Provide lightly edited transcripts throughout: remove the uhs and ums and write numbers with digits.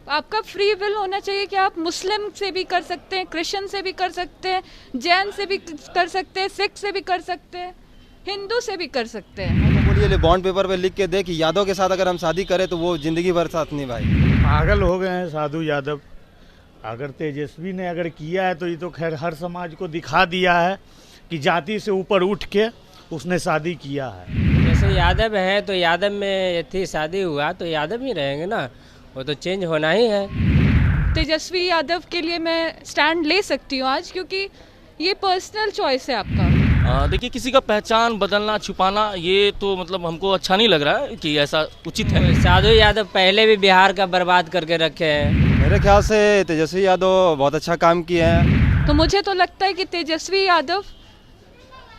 आपका free will होना चाहिए कि आप मुस्लिम से भी कर सकते हैं, क्रिश्चियन से भी कर सकते हैं, जैन से भी कर सकते हैं, सिख से भी कर सकते हैं, हिंदू से भी कर सकते हैं। तो बोलिए बॉन्ड पेपर पे लिख के दे कि यादव के साथ अगर हम शादी करें तो वो जिंदगी भर साथ निभाएगी। पागल हो गए हैं साधु यादव। अगर तेजस्वी ने अगर किया है तो ये तो खैर हर समाज को दिखा दिया है कि जाति से ऊपर उठ के उसने शादी किया है। जैसे यादव है तो यादव में थी शादी हुआ तो यादव ही रहेंगे ना, वो तो चेंज होना ही है। तेजस्वी यादव के लिए मैं स्टैंड ले सकती हूँ आज, क्योंकि ये पर्सनल चॉइस है आपका। देखिए, किसी का पहचान बदलना छुपाना ये तो मतलब हमको अच्छा नहीं लग रहा है कि ऐसा उचित है। साधु यादव पहले भी बिहार का बर्बाद करके रखे हैं। मेरे ख्याल से तेजस्वी यादव बहुत अच्छा काम किए हैं। तो मुझे तो लगता है कि Tejashwi Yadav,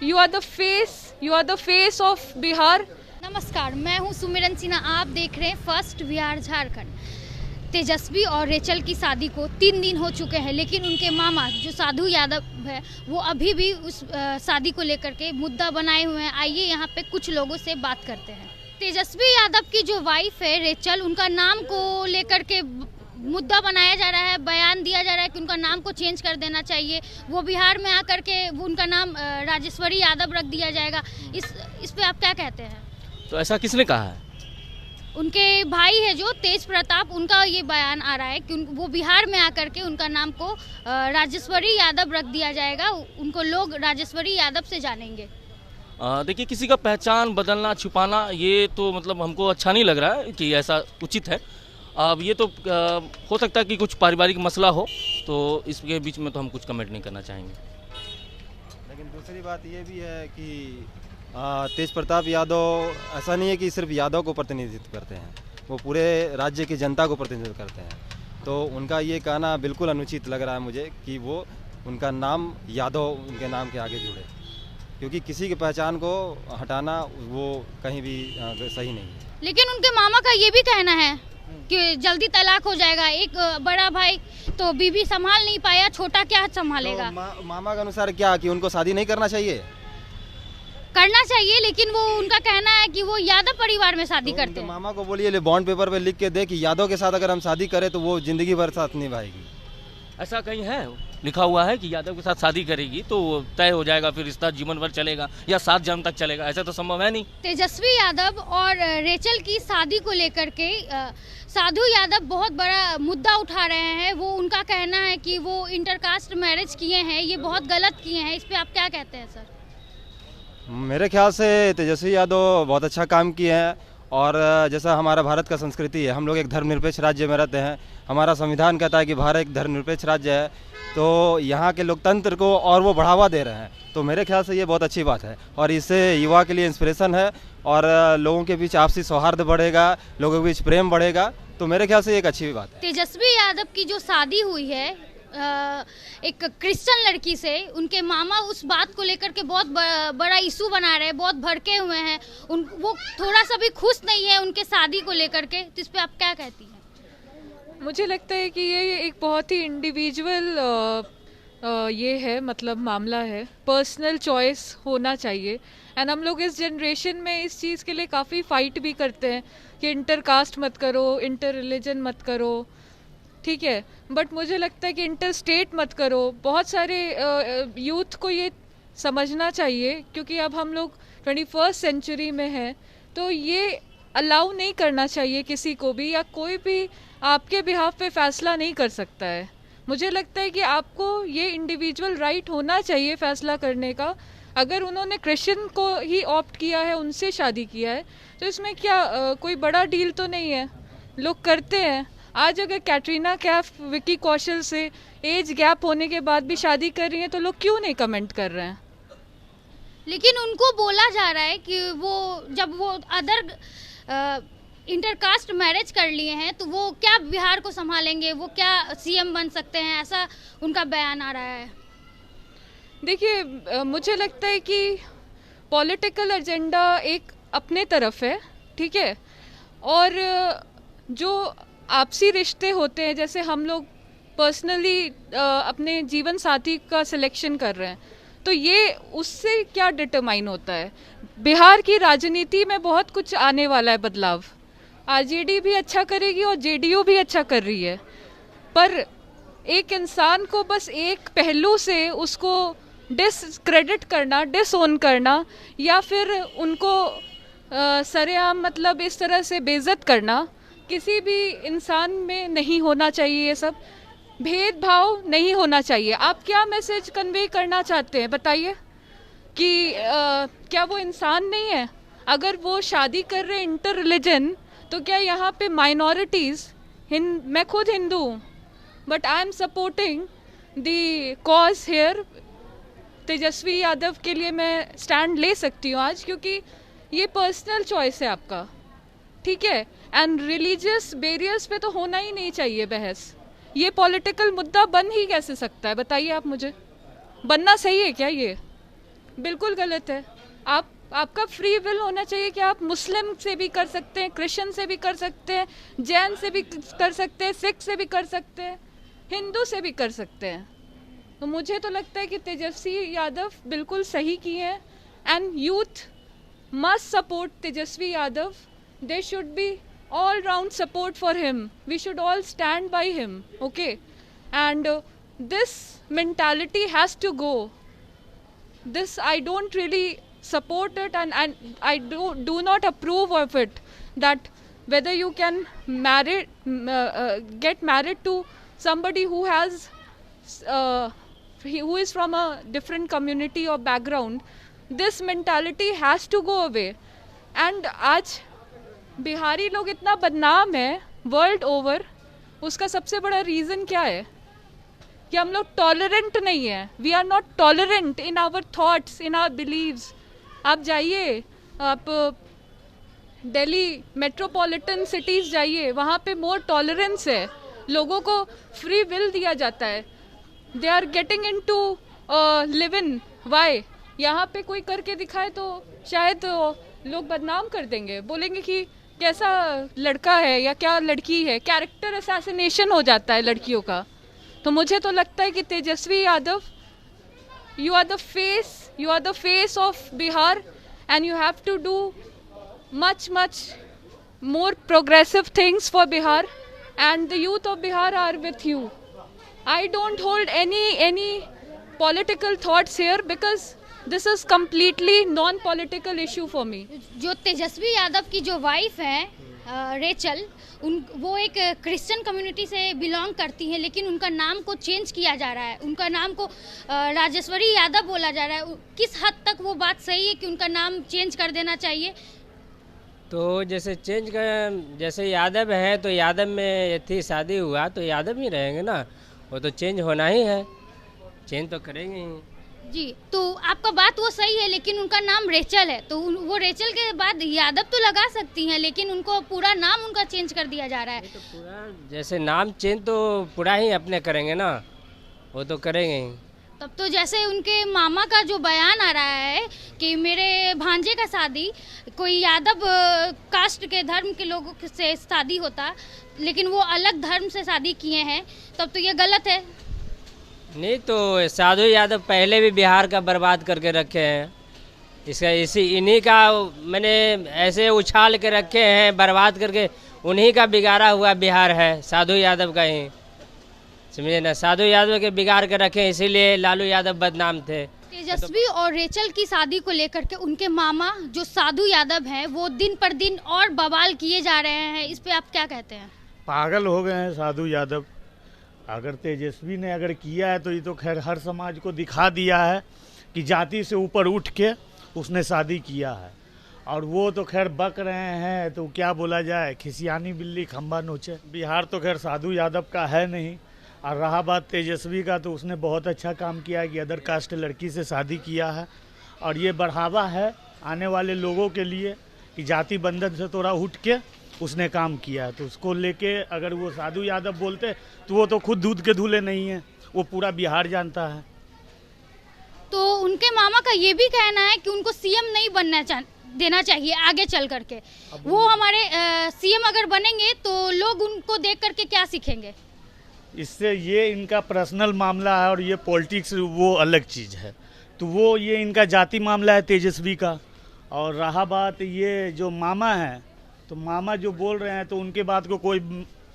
you are the face of Bihar. नमस्कार, मैं हूं सुमिरन सिन्हा। आप देख रहे हैं फर्स्ट बिहार झारखंड। तेजस्वी और रेचल की शादी को 3 दिन हो चुके हैं, लेकिन उनके मामा जो साधु यादव है वो अभी भी उस शादी को लेकर के मुद्दा बनाए हुए हैं। आइए यहाँ पे कुछ लोगों से बात करते हैं। तेजस्वी यादव की जो वाइफ है रेचल, उनका नाम को लेकर के मुद्दा बनाया जा रहा है, बयान दिया जा रहा है कि उनका नाम को चेंज कर देना चाहिए। वो बिहार में आकर के उनका नाम राजेश्वरी यादव रख दिया जाएगा। इस पे आप क्या कहते हैं? तो ऐसा किसने कहा है? उनके भाई है जो तेज प्रताप, उनका ये बयान आ रहा है कि वो बिहार में आकर के उनका नाम को राजेश्वरी यादव रख दिया जाएगा। उनको लोग राजेश्वरी यादव से जानेंगे। देखिए, किसी का पहचान बदलना छुपाना ये तो मतलब हमको अच्छा नहीं लग रहा है कि ऐसा उचित है। अब ये तो हो सकता है कि कुछ पारिवारिक मसला हो, तो इसके बीच में तो हम कुछ कमेंट नहीं करना चाहेंगे। लेकिन दूसरी बात ये भी है कि तेज प्रताप यादव ऐसा नहीं है कि सिर्फ यादव को प्रतिनिधित्व करते हैं, वो पूरे राज्य की जनता को प्रतिनिधित्व करते हैं। तो उनका ये कहना बिल्कुल अनुचित लग रहा है मुझे कि वो उनका नाम यादव उनके नाम के आगे जुड़े, क्योंकि किसी की पहचान को हटाना वो कहीं भी सही नहीं है। लेकिन उनके मामा का ये भी कहना है कि जल्दी तलाक हो जाएगा। एक बड़ा भाई तो बीवी संभाल नहीं पाया, छोटा क्या संभालेगा? तो मामा के अनुसार क्या कि उनको शादी नहीं करना चाहिए? करना चाहिए, लेकिन वो उनका कहना है कि वो यादव परिवार में शादी करते हैं। मामा को बोलिए बॉन्ड पेपर पे लिख के दे कि यादव के साथ अगर हम शादी करें तो वो जिंदगी भर साथ निभाएगी। ऐसा कहीं है लिखा हुआ है कि यादव के साथ शादी करेगी तो तय हो जाएगा, फिर रिश्ता जीवन भर चलेगा या 7 जन्म तक चलेगा? ऐसा तो संभव है नहीं। तेजस्वी यादव और रेचल की शादी को लेकर के साधु यादव बहुत बड़ा मुद्दा उठा रहे हैं। वो उनका कहना है कि वो इंटरकास्ट मैरिज किए हैं, ये बहुत गलत किए हैं। इस पे आप क्या कहते हैं सर? मेरे ख्याल से तेजस्वी यादव बहुत अच्छा काम किए हैं, और जैसा हमारा भारत का संस्कृति है, हम लोग एक धर्मनिरपेक्ष राज्य में रहते हैं। हमारा संविधान कहता है कि भारत एक धर्मनिरपेक्ष राज्य है, तो यहाँ के लोकतंत्र को और वो बढ़ावा दे रहे हैं। तो मेरे ख्याल से ये बहुत अच्छी बात है, और इससे युवा के लिए इंस्पिरेशन है, और लोगों के बीच आपसी सौहार्द बढ़ेगा, लोगों के बीच प्रेम बढ़ेगा। तो मेरे ख्याल से एक अच्छी बात है। तेजस्वी यादव की जो शादी हुई है एक क्रिश्चियन लड़की से, उनके मामा उस बात को लेकर के बहुत बड़ा इशू बना रहे हैं, बहुत भड़के हुए हैं। वो थोड़ा सा भी खुश नहीं है उनके शादी को लेकर के। तो इस पे आप क्या कहती हैं? मुझे लगता है कि ये एक बहुत ही इंडिविजुअल ये है, मतलब मामला है। पर्सनल चॉइस होना चाहिए। एंड हम लोग इस जनरेशन में इस चीज़ के लिए काफ़ी फाइट भी करते हैं कि इंटर कास्ट मत करो, इंटर रिलीजन मत करो, ठीक है, बट मुझे लगता है कि इंटर स्टेट मत करो। बहुत सारे यूथ को ये समझना चाहिए, क्योंकि अब हम लोग 21st सेंचुरी में हैं, तो ये अलाउ नहीं करना चाहिए किसी को भी, या कोई भी आपके बिहाफ पे फैसला नहीं कर सकता है। मुझे लगता है कि आपको ये इंडिविजुअल राइट होना चाहिए फैसला करने का। अगर उन्होंने क्रिश्चियन को ही ऑप्ट किया है, उनसे शादी किया है, तो इसमें क्या कोई बड़ा डील तो नहीं है, लोग करते हैं। आज अगर कैटरीना कैफ विकी कौशल से एज गैप होने के बाद भी शादी कर रही है, तो लोग क्यों नहीं कमेंट कर रहे हैं? लेकिन उनको बोला जा रहा है कि वो जब वो अदर इंटरकास्ट मैरिज कर लिए हैं तो वो क्या बिहार को संभालेंगे, वो क्या सीएम बन सकते हैं, ऐसा उनका बयान आ रहा है। देखिए, मुझे लगता है कि पॉलिटिकल एजेंडा एक अपने तरफ है, ठीक है, और जो आपसी रिश्ते होते हैं, जैसे हम लोग पर्सनली अपने जीवन साथी का सिलेक्शन कर रहे हैं, तो ये उससे क्या डिटरमाइन होता है? बिहार की राजनीति में बहुत कुछ आने वाला है बदलाव, आरजेडी भी अच्छा करेगी और जेडीयू भी अच्छा कर रही है, पर एक इंसान को बस एक पहलू से उसको डिसक्रेडिट करना, डिसओन करना, या फिर उनको सरेआम मतलब इस तरह से बेइज्जत करना, किसी भी इंसान में नहीं होना चाहिए। ये सब भेदभाव नहीं होना चाहिए। आप क्या मैसेज कन्वे करना चाहते हैं बताइए कि क्या वो इंसान नहीं है? अगर वो शादी कर रहे इंटर रिलीजन, तो क्या यहाँ पे माइनॉरिटीज़, मैं खुद हिंदू हूँ, but I am supporting the cause here. Tejashwi Yadav के लिए मैं स्टैंड ले सकती हूँ आज, क्योंकि ये पर्सनल चॉइस है आपका, ठीक है। एंड रिलीजियस बैरियर्स पे तो होना ही नहीं चाहिए बहस। ये पॉलिटिकल मुद्दा बन ही कैसे सकता है बताइए आप मुझे? बनना सही है क्या? ये बिल्कुल गलत है। आपका फ्री विल होना चाहिए कि आप मुस्लिम से भी कर सकते हैं, क्रिश्चियन से भी कर सकते हैं, जैन से भी कर सकते हैं, सिख से भी कर सकते हैं, हिंदू से भी कर सकते हैं। तो मुझे तो लगता है कि तेजस्वी यादव बिल्कुल सही की है, and youth must support Tejasvi Yadav. There should be all round support for him. We should all stand by him, okay? And this mentality has to go. This I don't really support it, and I do not approve of it, that whether you can get married to somebody who has who is from a different community or background. This mentality has to go away. And आज बिहारी लोग इतना बदनाम है world over, उसका सबसे बड़ा reason क्या है? कि हम लोग टॉलरेंट नहीं है। We are not tolerant in our thoughts, in our beliefs. आप जाइए, आप दिल्ली मेट्रोपॉलिटन सिटीज़ जाइए, वहाँ पे मोर टॉलरेंस है, लोगों को फ्री विल दिया जाता है। They are getting into live in. Why? यहाँ पे कोई करके दिखाए तो शायद लोग बदनाम कर देंगे, बोलेंगे कि कैसा लड़का है या क्या लड़की है। कैरेक्टर असैसिनेशन हो जाता है लड़कियों का। तो मुझे तो लगता है कि Tejashwi Yadav, you are the face of Bihar, and you have to do much more progressive things for Bihar, and the youth of Bihar are with you. I don't hold any political thoughts here, because this is completely non-political issue for me. जो तेजस्वी यादव की जो wife है Rachel, वो एक Christian community से belong करती हैं, लेकिन उनका नाम को चेंज किया जा रहा है, उनका नाम को राजेश्वरी यादव बोला जा रहा है। किस हद तक वो बात सही है कि उनका नाम चेंज कर देना चाहिए? तो जैसे यादव है तो यादव में यथी शादी हुआ तो यादव ही रहेंगे ना, वो तो चेंज होना ही है, चेंज तो करेंगे ही। जी, तो आपका बात वो सही है, लेकिन उनका नाम रेचल है, तो वो रेचल के बाद यादव तो लगा सकती हैं, लेकिन उनको पूरा नाम उनका चेंज कर दिया जा रहा है। तो पूरा जैसे नाम चेंज तो पूरा ही अपने करेंगे ना, वो तो करेंगे ही। तब तो जैसे उनके मामा का जो बयान आ रहा है कि मेरे भांजे का शादी कोई यादव कास्ट के धर्म के लोगों से शादी होता, लेकिन वो अलग धर्म से शादी किए हैं, तब तो ये गलत है। नहीं तो साधु यादव पहले भी बिहार का बर्बाद करके रखे हैं, इन्हीं का मैंने ऐसे उछाल के रखे हैं, बर्बाद करके उन्हीं का बिगाड़ा हुआ बिहार है, साधु यादव का ही, समझे ना। साधु यादव के बिगाड़ के रखे, इसीलिए लालू यादव बदनाम थे। तेजस्वी और रेचल की शादी को लेकर के उनके मामा जो साधु यादव हैं, वो दिन पर दिन और बवाल किए जा रहे हैं, इस पे आप क्या कहते हैं? पागल हो गए हैं साधु यादव। अगर तेजस्वी ने अगर किया है तो ये तो खैर हर समाज को दिखा दिया है कि जाति से ऊपर उठ के उसने शादी किया है, और वो तो खैर बक रहे हैं, तो क्या बोला जाए, खिसियानी बिल्ली खंबा नोचे। बिहार तो खैर साधु यादव का है नहीं, और रहा बात तेजस्वी का, तो उसने बहुत अच्छा काम किया है कि अदर कास्ट लड़की से शादी किया है, और ये बढ़ावा है आने वाले लोगों के लिए कि जाति बंधन से थोड़ा उठ के उसने काम किया है। तो उसको लेके अगर वो साधु यादव बोलते तो वो तो खुद दूध के धुले नहीं है, वो पूरा बिहार जानता है। तो उनके मामा का ये भी कहना है कि उनको सीएम नहीं बनना देना चाहिए आगे चल करके। वो हमारे सीएम अगर बनेंगे तो लोग उनको देख करके क्या सीखेंगे? इससे ये इनका पर्सनल मामला है, और ये पॉलिटिक्स वो अलग चीज़ है। तो वो ये इनका जाति मामला है तेजस्वी का। और रहा बात ये जो मामा है तो मामा जो बोल रहे हैं तो उनके बात को कोई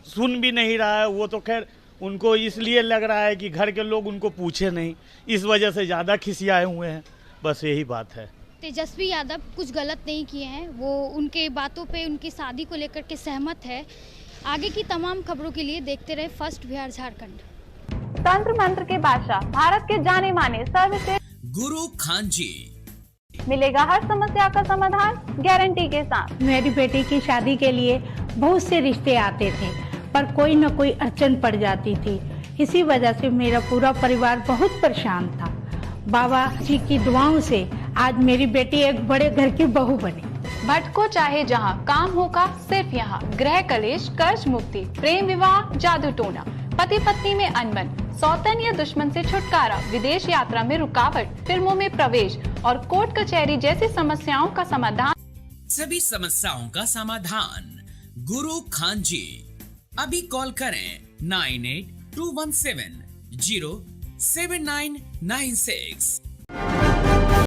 सुन भी नहीं रहा है। वो तो खैर उनको इसलिए लग रहा है कि घर के लोग उनको पूछे नहीं, इस वजह से ज़्यादा खिसियाए हुए हैं, बस यही बात है। तेजस्वी यादव कुछ गलत नहीं किए हैं, वो उनके बातों पे उनकी शादी को लेकर के सहमत है। आगे की तमाम खबरों के लिए देखते रहे फर्स्ट बिहार झारखंड। तंत्र मंत्र के बादशाह, भारत के जाने माने सर्वश्रेष्ठ गुरु खान जी, मिलेगा हर समस्या का समाधान गारंटी के साथ। मेरी बेटी की शादी के लिए बहुत से रिश्ते आते थे, पर कोई न कोई अड़चन पड़ जाती थी। इसी वजह से मेरा पूरा परिवार बहुत परेशान था। बाबा जी की दुआओं से आज मेरी बेटी एक बड़े घर की बहू बनी। भटको चाहे जहां, काम होगा सिर्फ यहां। गृह कलेश, कर्ज मुक्ति, प्रेम विवाह, जादू टोना, पति पत्नी में अनबन, सौतन या दुश्मन से छुटकारा, विदेश यात्रा में रुकावट, फिल्मों में प्रवेश और कोर्ट कचहरी जैसी समस्याओं का समाधान। सभी समस्याओं का समाधान गुरु खान जी। अभी कॉल करें 9821707996।